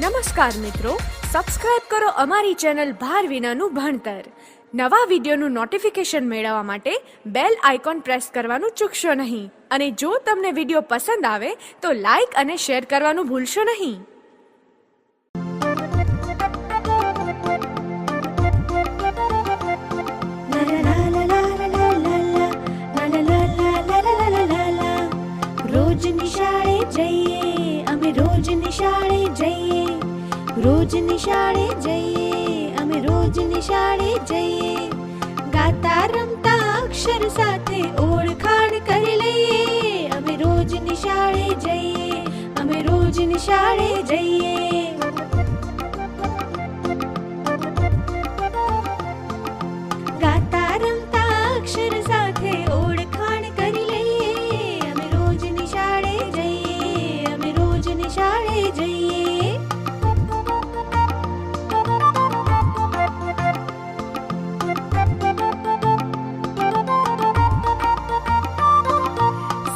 નમસ્કાર મિત્રો, સબસ્ક્રાઇબ કરો અમારી ચેનલ ભાર વિનાનું ભણતર. નવા વિડીયોનું નોટિફિકેશન મેળવવા માટે બેલ આઇકોન પ્રેસ કરવાનું ચૂકશો નહીં. અને જો તમને વિડીયો પસંદ આવે તો લાઈક અને શેર કરવાનું ભૂલશો નહીં. રોજ નિશાળે જઈએ અમે, રોજ નિશાળે જઈએ, રોજ નિશાળે જઈએ અમે, રોજ નિશાળે જઈએ. ગાતા રમતા અક્ષર સાથે ઓળખાણ કરી લઈએ. અમે રોજ નિશાળે જઈએ, અમે રોજ નિશાળે જઈએ. ગાતા રમતા અક્ષર સાથે ઓળખાણ કરી લઈએ. અમે રોજ નિશાળે જઈએ, અમે રોજ નિશાળે જઈએ.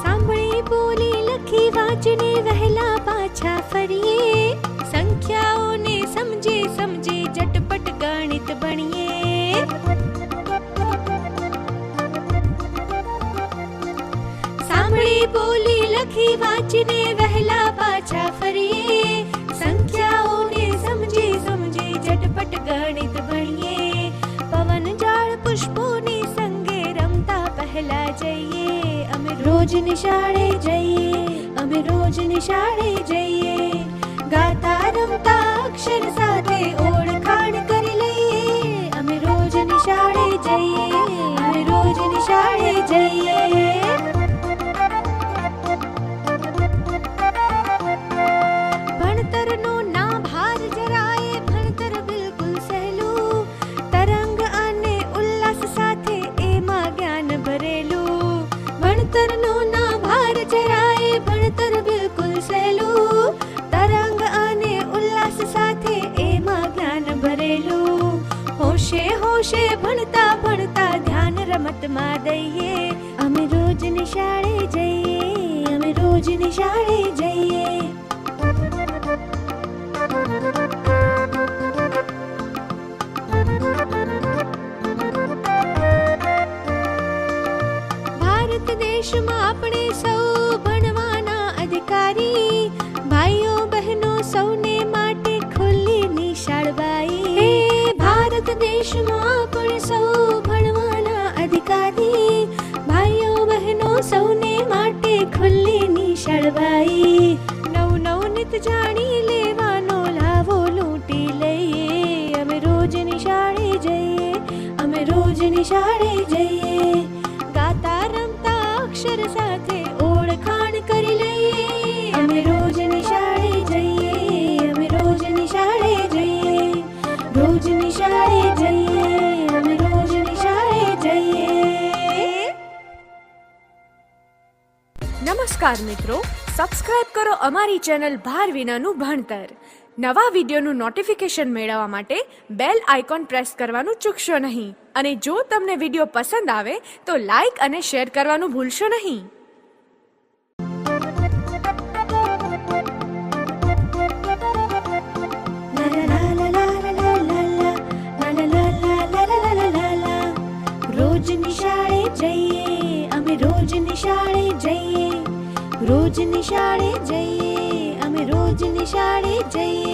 સાંભળી બોલી લખી વાંચને વહેલા પાછા ફરીએ. સંખ્યાઓને સમજે સમજે ઝટપટ ગણિત ભણીએ. સાંભળી બોલી લખી વાંચને વહેલા પાછા ફરીએ. સંખ્યાઓને સમજે સમજે ઝટપટ ગણિત ભણીએ. પવન જાળ પુષ્પોની સંગે રમતા પહેલા જઈએ. અમે રોજ નિશાળે જઈએ, અમે રોજ નિશાળે જઈએ. ગાતા રમતા અક્ષર સાથે ઓળખાણ કરી લઈએ. અમે રોજ નિશાળે જઈએ, અમે રોજ નિશાળે જઈએ. ભણતરનો ના ભાર જરાય, ભણતર બિલકુલ સહેલું. તરંગ અને ઉલ્લાસ સાથે એમાં જ્ઞાન ભરેલું. ભણતરનો ના ભાર જરાય, ભણતર બિલકુલ સહેલું. તરંગ અને ઉલ્લાસ સાથે એમાં જ્ઞાન ભરેલું. હોશે હોશે ભણતા ભણતા ધ્યાન રમતમાં દઈએ. અમે રોજ નિશાળે જઈએ, અમે રોજ નિશાળે જઈએ. ભારત દેશમાં આપણે સૌ ભણવાના અધિકારી. ભાઈઓ બહેનો સૌને માટે ખુલ્લી નિશાળ બાઈ. ભારત દેશમાં આપણે સૌ ભણવાના અધિકારી. ભાઈઓ બહેનો સૌને માટે ખુલ્લી નિશાળ બાઈ. નવ નિત જાણી લેવાનો લાવો લૂંટી લઈએ. અમે રોજ નિશાળે જઈએ, અમે રોજ નિશાળે જઈએ. ગાતા રમતા અક્ષર સાથે ઓળખાણ કરી લઈએ. અમે રોજ નિશાળે જઈએ, અમે રોજ નિશાળે જઈએ. રોજ નિશાળે જઈએ, અમે રોજ નિશાળે જઈએ. નમસ્કાર મિત્રો, સબસ્ક્રાઇબ કરો અમારી ચેનલ ભાર વિનાનું ભણતર. નવા વિડીયોનું નોટિફિકેશન મેળવવા માટે બેલ આઇકોન પ્રેસ કરવાનું ચૂકશો નહીં. અને જો તમને વિડીયો પસંદ આવે તો લાઈક અને શેર કરવાનું ભૂલશો નહીં. રોજ નિશાળે જઈએ અમે, રોજ નિશાળે જઈએ, રોજ નિશાળે જઈએ અમે, રોજ નિશાળે જઈએ.